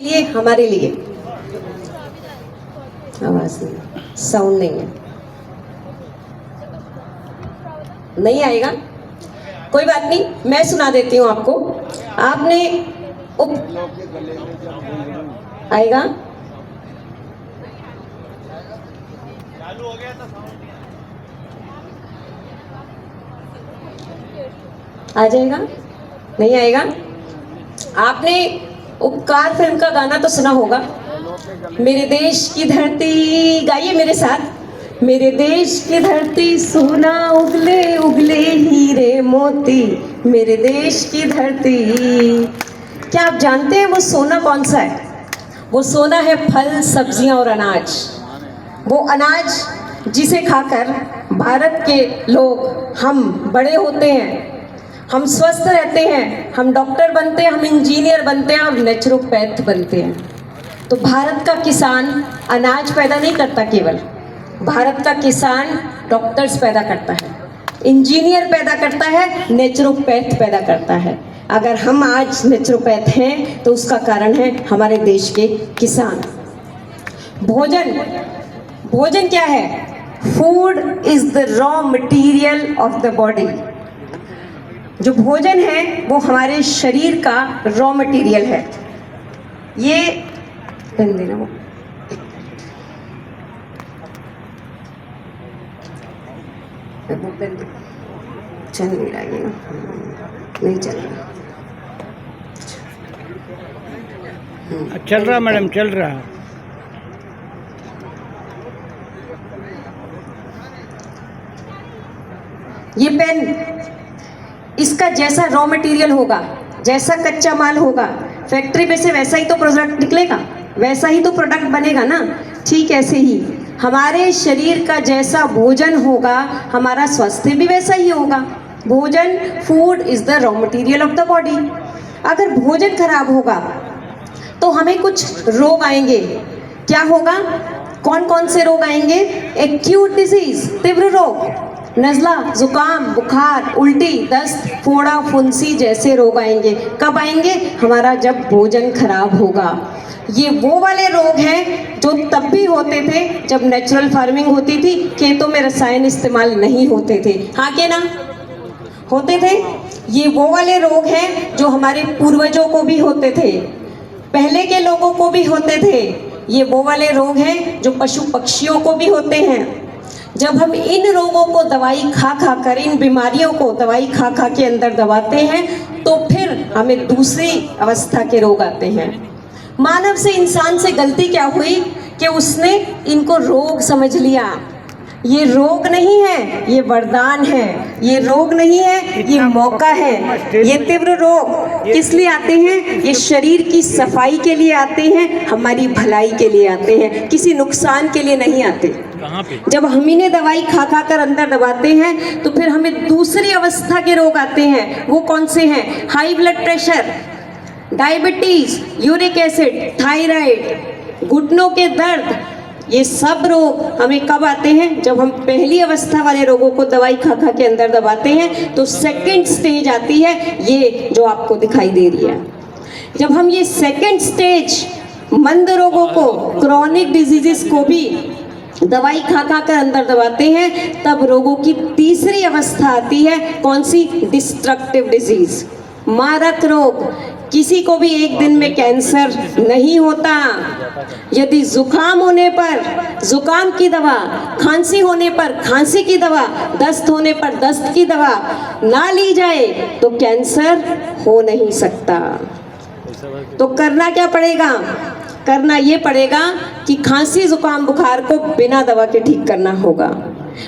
लिए हमारे लिए आवाज नहीं, साउंड नहीं है, नहीं आएगा, कोई बात नहीं, मैं सुना देती हूँ आपको। आपने आएगा, आ जाएगा, नहीं आएगा। आपने उपकार फिल्म का गाना तो सुना होगा, मेरे देश की धरती, गाइए मेरे साथ। मेरे देश की धरती सोना उगले उगले हीरे मोती, मेरे देश की धरती। क्या आप जानते हैं वो सोना कौन सा है? वो सोना है फल, सब्जियां और अनाज। वो अनाज जिसे खाकर भारत के लोग हम बड़े होते हैं, हम स्वस्थ रहते हैं, हम डॉक्टर बनते हैं, हम इंजीनियर बनते हैं और नेचुरोपैथ बनते हैं। तो भारत का किसान अनाज पैदा नहीं करता केवल, भारत का किसान डॉक्टर्स पैदा करता है, इंजीनियर पैदा करता है, नेचुरोपैथ पैदा करता है। अगर हम आज नेचुरोपैथ हैं तो उसका कारण है हमारे देश के किसान। भोजन, भोजन क्या है? Food is the raw material of the body. जो भोजन है वो हमारे शरीर का रॉ मटेरियल है। ये पेन देना, वो पेन चल नहीं रहा, ये नहीं चल रहा। चल रहा मैडम, चल रहा। ये पेन, इसका जैसा रॉ मटेरियल होगा, जैसा कच्चा माल होगा, फैक्ट्री में से वैसा ही तो प्रोडक्ट निकलेगा, वैसा ही तो प्रोडक्ट बनेगा ना। ठीक ऐसे ही हमारे शरीर का जैसा भोजन होगा, हमारा स्वास्थ्य भी वैसा ही होगा। भोजन, food is the raw material of the body. अगर भोजन खराब होगा तो हमें कुछ रोग आएंगे। क्या होगा? कौन कौन से रोग आएंगे? एक्यूट डिजीज, तीव्र रोग, नज़ला, जुकाम, बुखार, उल्टी, दस्त, फोड़ा, फुंसी जैसे रोग आएंगे। कब आएंगे? हमारा जब भोजन खराब होगा। ये वो वाले रोग हैं जो तब भी होते थे जब नेचुरल फार्मिंग होती थी, खेतों में रसायन इस्तेमाल नहीं होते थे। हाँ के ना? होते थे। ये वो वाले रोग हैं जो हमारे पूर्वजों को भी होते थे, पहले के लोगों को भी होते थे। ये वो वाले रोग हैं जो पशु पक्षियों को भी होते हैं। जब हम इन रोगों को दवाई खा खा कर, इन बीमारियों को दवाई खा खा के अंदर दबाते हैं, तो फिर हमें दूसरी अवस्था के रोग आते हैं। मानव से, इंसान से गलती क्या हुई कि उसने इनको रोग समझ लिया। ये रोग नहीं है, ये वरदान है। ये रोग नहीं है, ये मौका है। ये तीव्र रोग किस लिए आते हैं? ये शरीर की सफाई के लिए आते हैं, हमारी भलाई के लिए आते हैं, किसी नुकसान के लिए नहीं आते। जब हम इन्हें दवाई खा खा कर अंदर दबाते हैं तो फिर हमें दूसरी अवस्था के रोग आते हैं। वो कौन से हैं? High blood pressure, diabetes, uric acid, thyroid, घुटनों के दर्द। ये सब रोग हमें कब आते हैं? जब हम पहली अवस्था वाले रोगों को दवाई खा खा के अंदर दबाते हैं। तो सेकंड स्टेज आती है, ये जो आपको दिखाई दे रही है। जब हम ये सेकंड स्टेज मंद रोगों को, क्रॉनिक डिजीजेस को भी दवाई खा खा कर अंदर दबाते हैं, तब रोगों की तीसरी अवस्था आती है। कौन सी? डिस्ट्रक्टिव डिजीज, मारक रोग। किसी को भी एक दिन में कैंसर नहीं होता। यदि जुकाम होने पर जुकाम की दवा, खांसी होने पर खांसी की दवा, दस्त होने पर दस्त की दवा ना ली जाए तो कैंसर हो नहीं सकता। तो करना क्या पड़ेगा? करना ये पड़ेगा कि खांसी, जुकाम, बुखार को बिना दवा के ठीक करना होगा।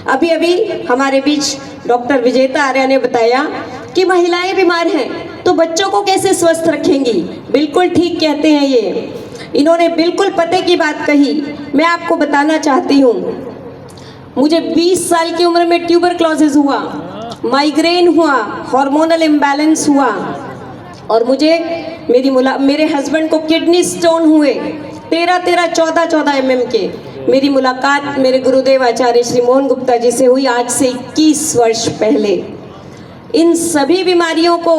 अभी अभी हमारे बीच डॉक्टर विजेता आर्या ने बताया कि महिलाएं बीमार हैं तो बच्चों को कैसे स्वस्थ रखेंगी। बिल्कुल ठीक कहते हैं ये, इन्होंने बिल्कुल पते की बात कही। मैं आपको बताना चाहती हूँ, मुझे 20 साल की उम्र में ट्यूबरक्लोसिस हुआ, माइग्रेन हुआ, हार्मोनल इम्बैलेंस हुआ, और मुझे मेरे हस्बैंड को किडनी स्टोन हुए 14 mm के। मेरी मुलाकात मेरे गुरुदेव आचार्य श्री मोहन गुप्ता जी से हुई आज से 21 वर्ष पहले। इन सभी बीमारियों को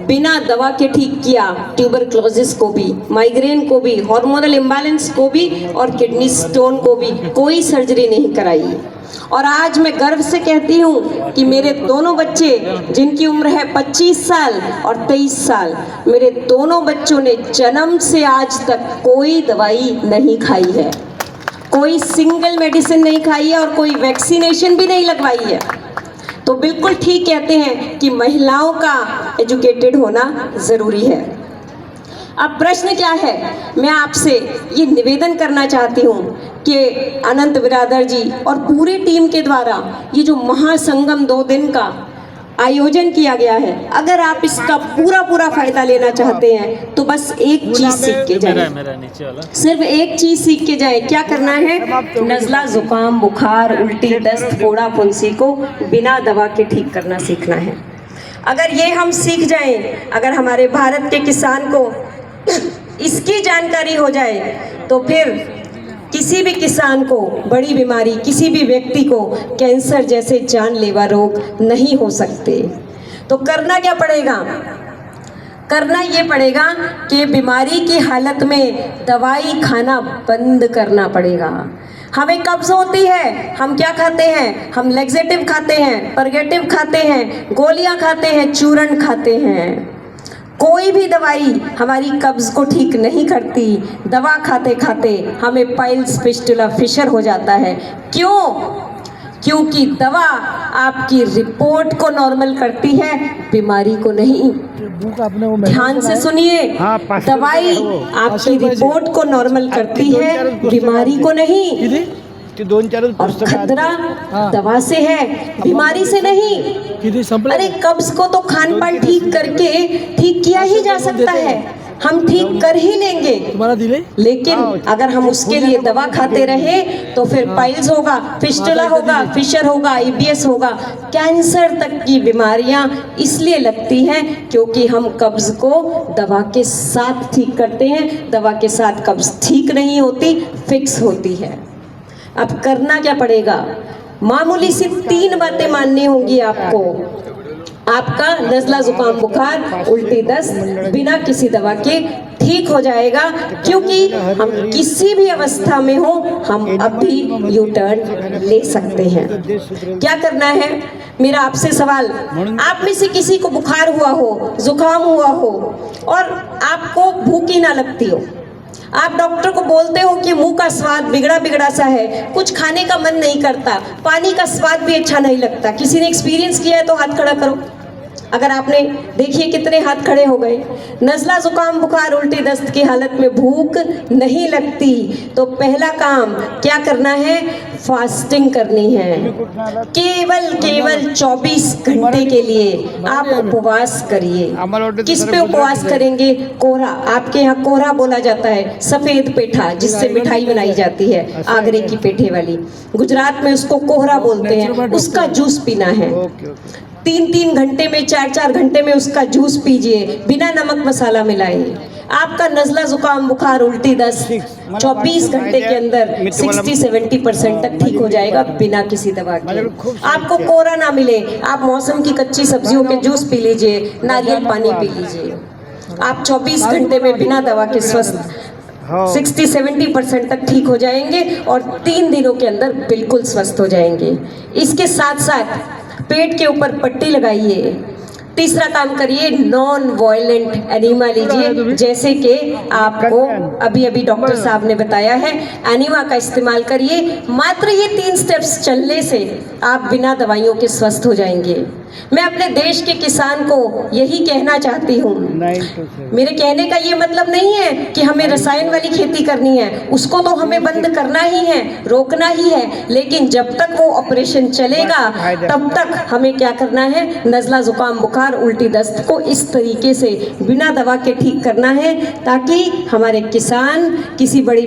बिना दवा के ठीक किया, ट्यूबरक्लोसिस को भी, माइग्रेन को भी, हार्मोनल इम्बैलेंस को भी और किडनी स्टोन को भी कोई सर्जरी नहीं कराई। और आज मैं गर्व से कहती हूँ कि मेरे दोनों बच्चे जिनकी उम्र है 25 साल और 23 साल, मेरे दोनों बच्चों ने जन्म से आज तक कोई दवाई नहीं खाई है, कोई सिंगल मेडिसिन नहीं खाई है और कोई वैक्सीनेशन भी नहीं लगवाई है। तो बिल्कुल ठीक कहते हैं कि महिलाओं का एजुकेटेड होना ज़रूरी है। अब प्रश्न क्या है, मैं आपसे ये निवेदन करना चाहती हूँ कि अनंत बिरादर जी और पूरी टीम के द्वारा ये जो महासंगम 2 दिन का आयोजन किया गया है, अगर आप इसका पूरा फायदा लेना चाहते हैं तो बस एक चीज सीख के जाए, सिर्फ एक चीज सीख के जाए। क्या करना है? नज़ला, जुकाम, बुखार, उल्टी, दस्त, फोड़ा, फुंसी को बिना दवा के ठीक करना सीखना है। अगर ये हम सीख जाएं, अगर हमारे भारत के किसान को इसकी जानकारी हो जाए तो फिर किसी भी किसान को बड़ी बीमारी, किसी भी व्यक्ति को कैंसर जैसे जानलेवा रोग नहीं हो सकते। तो करना क्या पड़ेगा? करना ये पड़ेगा कि बीमारी की हालत में दवाई खाना बंद करना पड़ेगा। हमें कब्ज होती है, हम क्या खाते हैं? हम लैक्सेटिव खाते हैं, परगेटिव खाते हैं, गोलियां खाते हैं, चूर्ण खाते हैं। कोई भी दवाई हमारी कब्ज को ठीक नहीं करती। दवा खाते खाते हमें पाइल्स, फिस्टुला, फिशर हो जाता है। क्यों? क्योंकि दवा आपकी रिपोर्ट को नॉर्मल करती है, बीमारी को नहीं। ध्यान से सुनिए, दवाई आपकी रिपोर्ट को नॉर्मल करती है, बीमारी को नहीं। और खतरा दवा से है, बीमारी से नहीं। अरे कब्ज को तो खान पान ठीक करके ठीक किया ही जा सकता है, हम ठीक कर ही लेंगे। लेकिन अगर हम उसके लिए दवा खाते रहे तो फिर पाइल्स होगा, फिस्टुला होगा, फिशर होगा, IBS होगा, कैंसर तक की बीमारियां इसलिए लगती हैं क्योंकि हम कब्ज को दवा के साथ ठीक करते हैं। दवा के साथ कब्ज ठीक नहीं होती, फिक्स होती है। अब करना क्या पड़ेगा? मामूली सी 3 बातें माननी होंगी आपको। आपका नज़ला, जुकाम, बुखार, उल्टी, दस्त बिना किसी दवा के ठीक हो जाएगा, क्योंकि हम किसी भी अवस्था में हो हम अभी यू टर्न ले सकते हैं। क्या करना है? मेरा आपसे सवाल, आप में से किसी को बुखार हुआ हो, जुकाम हुआ हो और आपको भूख ही ना लगती हो, आप डॉक्टर को बोलते हो कि मुंह का स्वाद बिगड़ा सा है, कुछ खाने का मन नहीं करता, पानी का स्वाद भी अच्छा नहीं लगता। किसी ने एक्सपीरियंस किया है तो हाथ खड़ा करो। अगर आपने, देखिए कितने हाथ खड़े हो गए। नज़ला, जुकाम, बुखार, उल्टी, दस्त की हालत में भूख नहीं लगती तो पहला काम क्या करना है? फास्टिंग करनी है। केवल 24 घंटे के लिए आप उपवास करिए। किस पे उपवास करेंगे? कोहरा, आपके यहाँ कोहरा बोला जाता है, सफ़ेद पेठा जिससे मिठाई बनाई जाती है, आगरे की पेठे वाली, गुजरात में उसको कोहरा बोलते हैं। उसका जूस पीना है। 3-3 घंटे में, 4-4 घंटे में उसका जूस पीजिए, बिना नमक मसाला मिलाए। आपका नज़ला, जुकाम, बुखार, उल्टी, दस्त 24 घंटे के अंदर 60-70% तक ठीक हो जाएगा बिना किसी दवा के। आपको कोहरा ना मिले, आप मौसम की कच्ची सब्जियों के जूस पी लीजिए, नारियल पानी पी लीजिए। आप 24 घंटे में बिना दवा के स्वस्थ 60-70% तक ठीक हो जाएंगे और 3 दिनों के अंदर बिल्कुल स्वस्थ हो जाएंगे। इसके साथ साथ पेट के ऊपर पट्टी लगाइए। तीसरा काम करिए, नॉन वायलेंट एनीमा लीजिए, जैसे कि आपको अभी डॉक्टर साहब ने बताया है, एनीमा का इस्तेमाल करिए। मात्र ये 3 स्टेप्स चलने से आप बिना दवाइयों के स्वस्थ हो जाएंगे। मैं अपने देश के किसान को यही कहना चाहती हूँ। मेरे कहने का ये मतलब नहीं है कि हमें रसायन वाली खेती करनी है, उसको तो हमें बंद करना ही है, रोकना ही है। लेकिन जब तक वो ऑपरेशन चलेगा तब तक हमें क्या करना है? नज़ला, जुकाम, बुखार, उल्टी, दस्त को इस तरीके से बिना दवा के ठीक करना है ताकि हमारे किसान किसी बड़ी